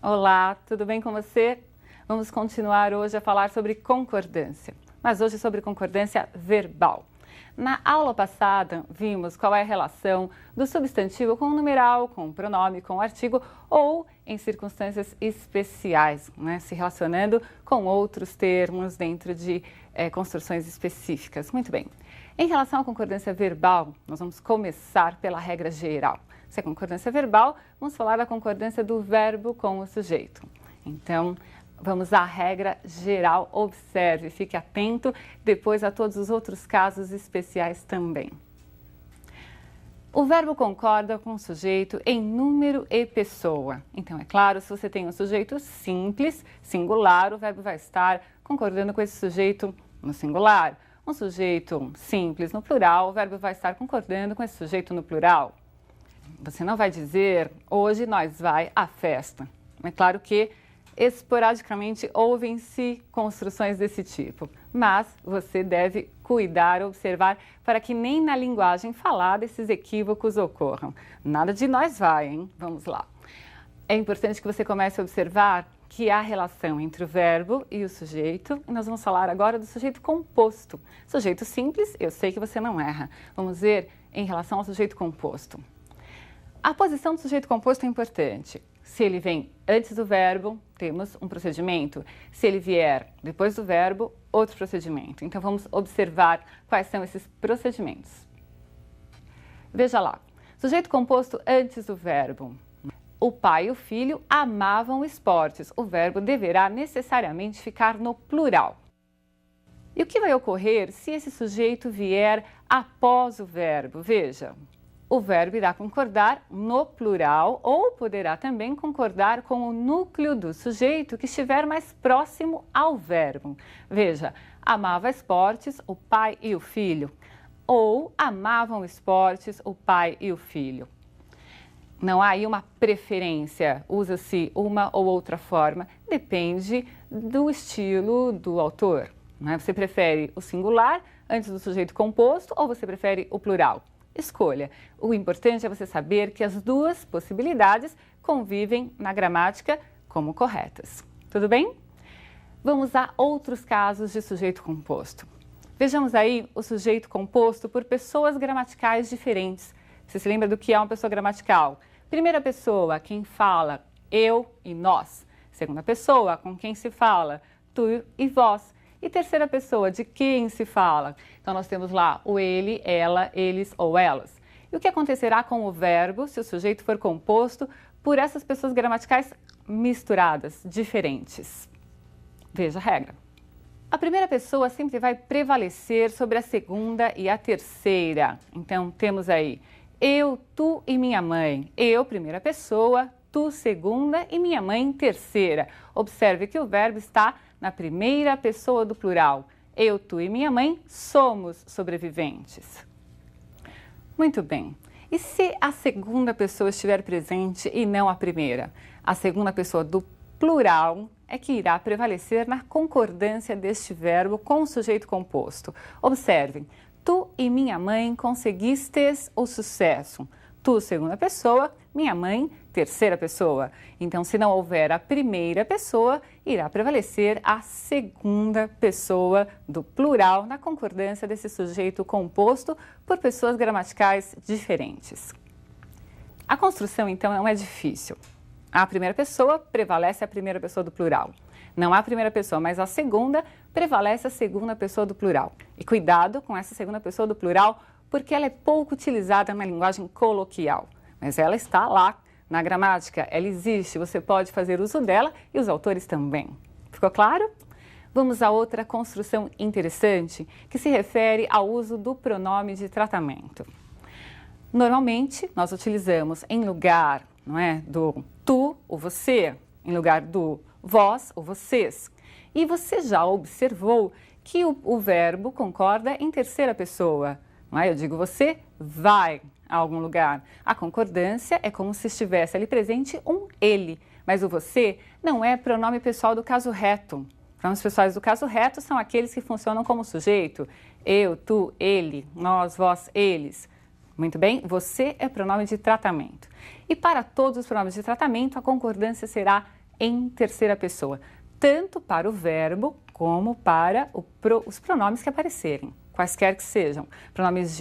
Olá, tudo bem com você? Vamos continuar hoje a falar sobre concordância, mas hoje sobre concordância verbal. Na aula passada, vimos qual é a relação do substantivo com o numeral, com o pronome, com o artigo ou em circunstâncias especiais, se relacionando com outros termos dentro de construções específicas. Muito bem. Em relação à concordância verbal, nós vamos começar pela regra geral. Se é concordância verbal, vamos falar da concordância do verbo com o sujeito. Então, vamos à regra geral, observe, fique atento, depois a todos os outros casos especiais também. O verbo concorda com o sujeito em número e pessoa. Então, é claro, se você tem um sujeito simples, singular, o verbo vai estar concordando com esse sujeito no singular. Um sujeito simples no plural, o verbo vai estar concordando com esse sujeito no plural. Você não vai dizer, hoje nós vai à festa. É claro que esporadicamente ouvem-se construções desse tipo, mas você deve cuidar, observar, para que nem na linguagem falada esses equívocos ocorram. Nada de nós vai, hein? Vamos lá. É importante que você comece a observar que há relação entre o verbo e o sujeito, e nós vamos falar agora do sujeito composto. Sujeito simples, eu sei que você não erra. Vamos ver em relação ao sujeito composto. A posição do sujeito composto é importante. Se ele vem antes do verbo, temos um procedimento. Se ele vier depois do verbo, outro procedimento. Então, vamos observar quais são esses procedimentos. Veja lá. Sujeito composto antes do verbo. O pai e o filho amavam esportes. O verbo deverá necessariamente ficar no plural. E o que vai ocorrer se esse sujeito vier após o verbo? Veja. O verbo irá concordar no plural ou poderá também concordar com o núcleo do sujeito que estiver mais próximo ao verbo. Veja, amava esportes, o pai e o filho. Ou amavam esportes, o pai e o filho. Não há aí uma preferência, usa-se uma ou outra forma, depende do estilo do autor. Você prefere o singular antes do sujeito composto ou você prefere o plural? Escolha. O importante é você saber que as duas possibilidades convivem na gramática como corretas. Tudo bem? Vamos a outros casos de sujeito composto. Vejamos aí o sujeito composto por pessoas gramaticais diferentes. Você se lembra do que é uma pessoa gramatical? Primeira pessoa, quem fala, eu e nós. Segunda pessoa, com quem se fala, tu e vós. E terceira pessoa, de quem se fala? Então, nós temos lá o ele, ela, eles ou elas. E o que acontecerá com o verbo se o sujeito for composto por essas pessoas gramaticais misturadas, diferentes? Veja a regra. A primeira pessoa sempre vai prevalecer sobre a segunda e a terceira. Então, temos aí eu, tu e minha mãe. Eu, primeira pessoa, tu, segunda e minha mãe, terceira. Observe que o verbo está na primeira pessoa do plural. Eu, tu e minha mãe somos sobreviventes. Muito bem. E se a segunda pessoa estiver presente e não a primeira? A segunda pessoa do plural é que irá prevalecer na concordância deste verbo com o sujeito composto. Observem, tu e minha mãe conseguistes o sucesso. Tu, segunda pessoa, minha mãe, terceira pessoa. Então, se não houver a primeira pessoa, irá prevalecer a segunda pessoa do plural na concordância desse sujeito composto por pessoas gramaticais diferentes. A construção, então, não é difícil. A primeira pessoa prevalece a primeira pessoa do plural. Não há a primeira pessoa, mas a segunda prevalece a segunda pessoa do plural. E cuidado com essa segunda pessoa do plural, porque ela é pouco utilizada na linguagem coloquial. Mas ela está lá na gramática, ela existe, você pode fazer uso dela e os autores também. Ficou claro? Vamos a outra construção interessante que se refere ao uso do pronome de tratamento. Normalmente, nós utilizamos em lugar, do tu, o você, em lugar do vós, o vocês. E você já observou que o verbo concorda em terceira pessoa. Eu digo você vai a algum lugar. A concordância é como se estivesse ali presente um ele, mas o você não é pronome pessoal do caso reto. Pronomes pessoais do caso reto são aqueles que funcionam como sujeito. Eu, tu, ele, nós, vós, eles. Muito bem? Você é pronome de tratamento. E para todos os pronomes de tratamento, a concordância será em terceira pessoa, tanto para o verbo como para os pronomes que aparecerem, quaisquer que sejam. Pronomes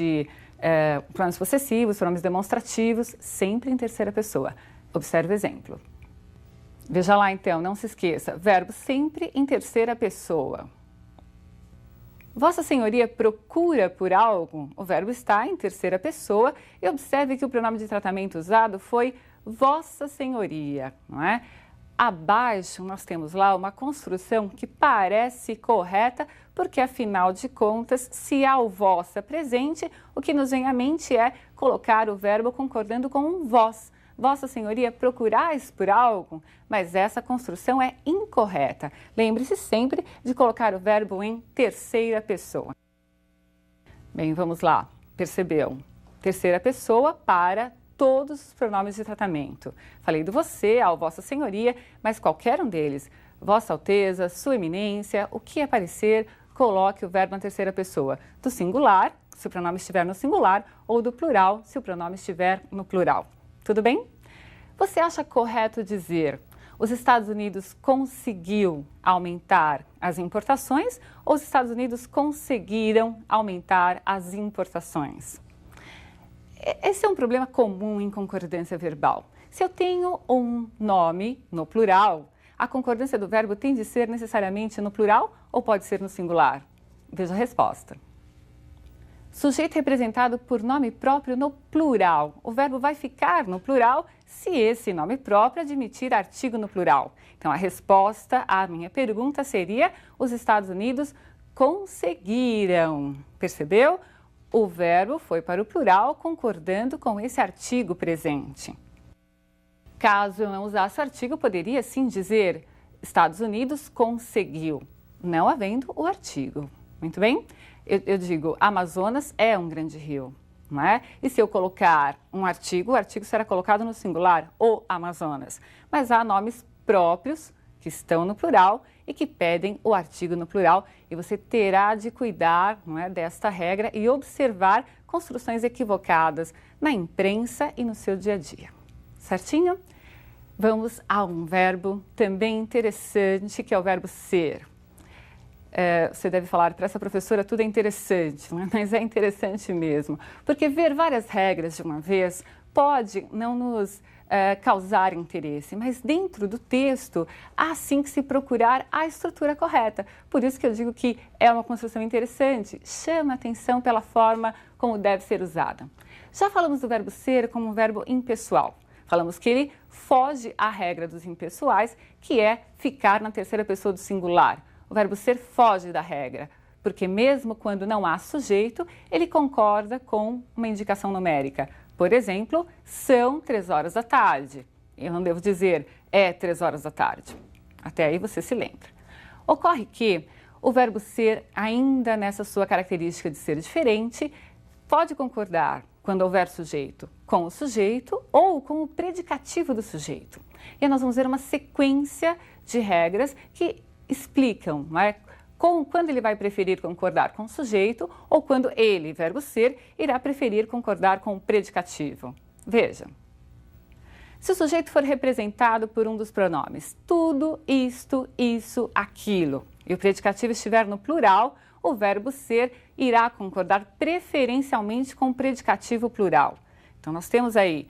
pronomes possessivos, pronomes demonstrativos, sempre em terceira pessoa. Observe o exemplo. Veja lá então, não se esqueça, verbo sempre em terceira pessoa. Vossa Senhoria procura por algo? O verbo está em terceira pessoa e observe que o pronome de tratamento usado foi Vossa Senhoria, não é? Abaixo nós temos lá uma construção que parece correta, porque afinal de contas, se há o vossa presente, o que nos vem à mente é colocar o verbo concordando com um vós. Vossa Senhoria procurais por algo, mas essa construção é incorreta. Lembre-se sempre de colocar o verbo em terceira pessoa. Bem, vamos lá. Percebeu? Terceira pessoa para todos os pronomes de tratamento. Falei do você, ao Vossa Senhoria, mas qualquer um deles. Vossa Alteza, Sua Eminência, o que aparecer, coloque o verbo na terceira pessoa. Do singular, se o pronome estiver no singular, ou do plural, se o pronome estiver no plural. Tudo bem? Você acha correto dizer os Estados Unidos conseguiu aumentar as importações ou os Estados Unidos conseguiram aumentar as importações? Esse é um problema comum em concordância verbal. Se eu tenho um nome no plural, a concordância do verbo tem de ser necessariamente no plural ou pode ser no singular? Veja a resposta. Sujeito representado por nome próprio no plural. O verbo vai ficar no plural se esse nome próprio admitir artigo no plural. Então, a resposta à minha pergunta seria: os Estados Unidos conseguiram. Percebeu? O verbo foi para o plural concordando com esse artigo presente. Caso eu não usasse o artigo, poderia sim dizer Estados Unidos conseguiu, não havendo o artigo. Muito bem? Eu digo, Amazonas é um grande rio, não é? E se eu colocar um artigo, o artigo será colocado no singular, o Amazonas. Mas há nomes próprios que estão no plural e que pedem o artigo no plural. E você terá de cuidar, não é, desta regra e observar construções equivocadas na imprensa e no seu dia a dia. Certinho? Vamos a um verbo também interessante, que é o verbo ser. Você deve falar, para essa professora tudo é interessante, né? Mas é interessante mesmo, porque ver várias regras de uma vez pode não nos causar interesse, mas dentro do texto há sim que se procurar a estrutura correta. Por isso que eu digo que é uma construção interessante, chama atenção pela forma como deve ser usada. Já falamos do verbo ser como um verbo impessoal. Falamos que ele foge à regra dos impessoais, que é ficar na terceira pessoa do singular. O verbo ser foge da regra, porque mesmo quando não há sujeito, ele concorda com uma indicação numérica. Por exemplo, são 3 horas da tarde. Eu não devo dizer é 3 horas da tarde. Até aí você se lembra. Ocorre que o verbo ser, ainda nessa sua característica de ser diferente, pode concordar quando houver sujeito com o sujeito ou com o predicativo do sujeito. E nós vamos ver uma sequência de regras que explicam, não é? Quando ele vai preferir concordar com o sujeito ou quando ele, verbo ser, irá preferir concordar com o predicativo. Veja. Se o sujeito for representado por um dos pronomes tudo, isto, isso, aquilo, e o predicativo estiver no plural, o verbo ser irá concordar preferencialmente com o predicativo plural. Então, nós temos aí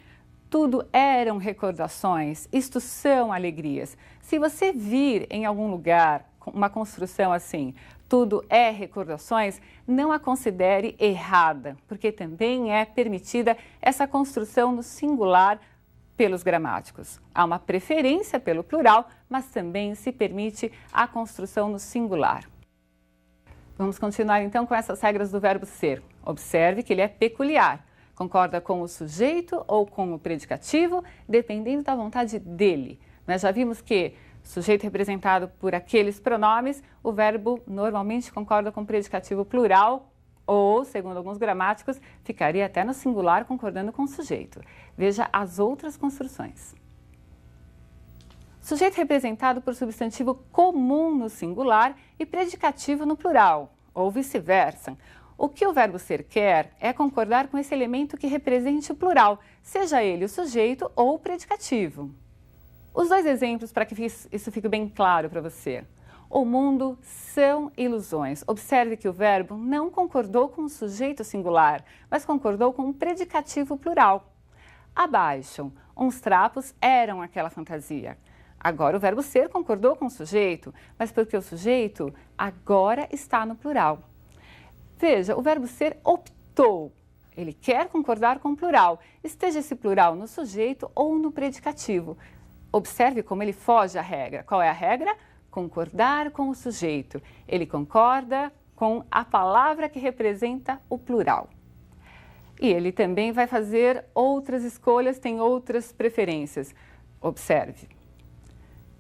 tudo eram recordações, isto são alegrias. Se você vir em algum lugar uma construção assim, tudo é recordações, não a considere errada, porque também é permitida essa construção no singular pelos gramáticos. Há uma preferência pelo plural, mas também se permite a construção no singular. Vamos continuar então com essas regras do verbo ser. Observe que ele é peculiar. Concorda com o sujeito ou com o predicativo, dependendo da vontade dele. Nós já vimos que sujeito representado por aqueles pronomes, o verbo normalmente concorda com o predicativo plural ou, segundo alguns gramáticos, ficaria até no singular concordando com o sujeito. Veja as outras construções. Sujeito representado por substantivo comum no singular e predicativo no plural, ou vice-versa. O que o verbo ser quer é concordar com esse elemento que represente o plural, seja ele o sujeito ou o predicativo. Os dois exemplos para que isso fique bem claro para você. O mundo são ilusões. Observe que o verbo não concordou com o sujeito singular, mas concordou com o predicativo plural. Abaixo, uns trapos eram aquela fantasia. Agora o verbo ser concordou com o sujeito, mas porque o sujeito agora está no plural. Veja, o verbo ser optou. Ele quer concordar com o plural, esteja esse plural no sujeito ou no predicativo. Observe como ele foge à regra. Qual é a regra? Concordar com o sujeito. Ele concorda com a palavra que representa o plural. E ele também vai fazer outras escolhas, tem outras preferências. Observe.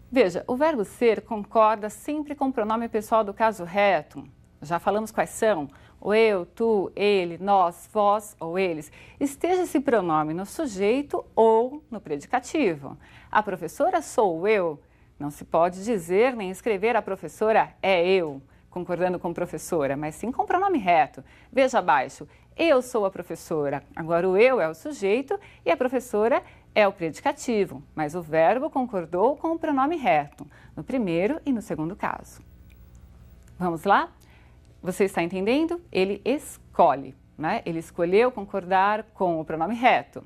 Veja, o verbo ser concorda sempre com o pronome pessoal do caso reto. Já falamos quais são. O eu, tu, ele, nós, vós ou eles. Esteja esse pronome no sujeito ou no predicativo. A professora sou eu. Não se pode dizer nem escrever a professora é eu, concordando com professora, mas sim com o pronome reto. Veja abaixo, eu sou a professora. Agora o eu é o sujeito e a professora é o predicativo, mas o verbo concordou com o pronome reto, no primeiro e no segundo caso. Vamos lá? Você está entendendo? Ele escolhe, né? Ele escolheu concordar com o pronome reto.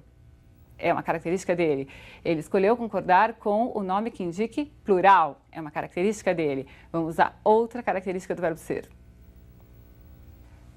É uma característica dele. Ele escolheu concordar com o nome que indique plural. É uma característica dele. Vamos usar outra característica do verbo ser.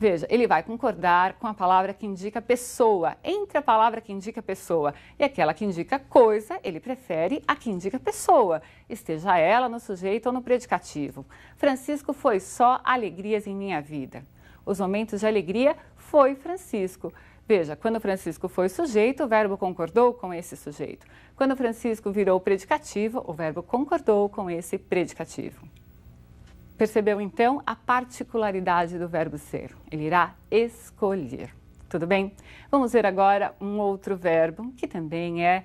Veja, ele vai concordar com a palavra que indica pessoa, entre a palavra que indica pessoa e aquela que indica coisa, ele prefere a que indica pessoa, esteja ela no sujeito ou no predicativo. Francisco foi só alegrias em minha vida. Os momentos de alegria foi Francisco. Veja, quando Francisco foi sujeito, o verbo concordou com esse sujeito. Quando Francisco virou predicativo, o verbo concordou com esse predicativo. Percebeu então a particularidade do verbo ser? Ele irá escolher. Tudo bem? Vamos ver agora um outro verbo que também é,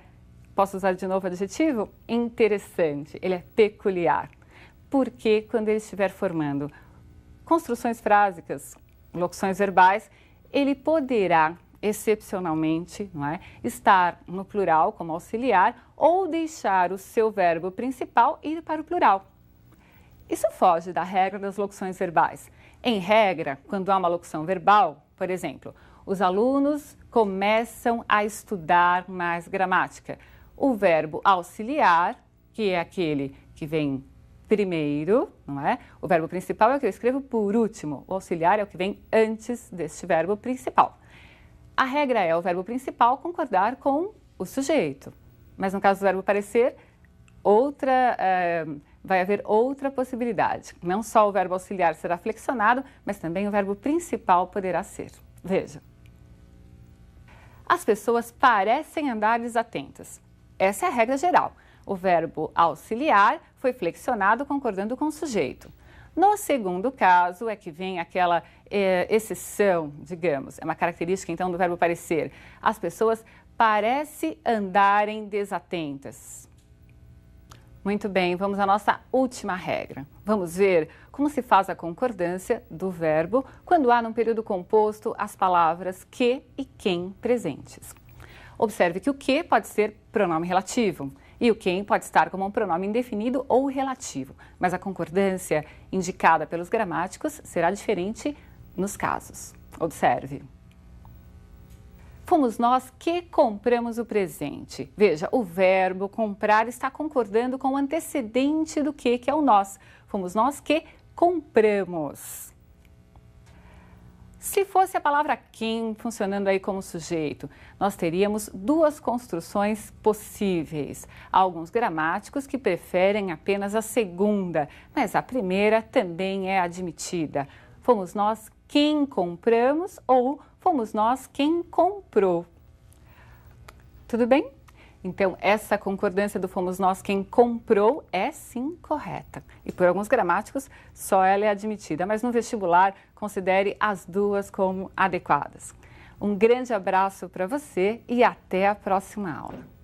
posso usar de novo o adjetivo? Interessante. Ele é peculiar. Porque quando ele estiver formando construções frásicas, locuções verbais, ele poderá excepcionalmente, não é, estar no plural como auxiliar ou deixar o seu verbo principal ir para o plural. Isso foge da regra das locuções verbais. Em regra, quando há uma locução verbal, por exemplo, os alunos começam a estudar mais gramática. O verbo auxiliar, que é aquele que vem primeiro, não é? O verbo principal é o que eu escrevo por último. O auxiliar é o que vem antes deste verbo principal. A regra é o verbo principal concordar com o sujeito. Mas no caso do verbo parecer, vai haver outra possibilidade. Não só o verbo auxiliar será flexionado, mas também o verbo principal poderá ser. Veja. As pessoas parecem andar desatentas. Essa é a regra geral. O verbo auxiliar foi flexionado concordando com o sujeito. No segundo caso é que vem aquela exceção, digamos, é uma característica então do verbo parecer. As pessoas parecem andarem desatentas. Muito bem, vamos à nossa última regra. Vamos ver como se faz a concordância do verbo quando há num período composto as palavras que e quem presentes. Observe que o que pode ser pronome relativo e o quem pode estar como um pronome indefinido ou relativo, mas a concordância indicada pelos gramáticos será diferente nos casos. Observe. Fomos nós que compramos o presente. Veja, o verbo comprar está concordando com o antecedente do que é o nós. Fomos nós que compramos. Se fosse a palavra quem funcionando aí como sujeito, nós teríamos duas construções possíveis. Há alguns gramáticos que preferem apenas a segunda, mas a primeira também é admitida. Fomos nós quem compramos ou fomos nós quem comprou. Tudo bem? Então, essa concordância do fomos nós quem comprou é sim correta. E por alguns gramáticos, só ela é admitida. Mas no vestibular, considere as duas como adequadas. Um grande abraço para você e até a próxima aula.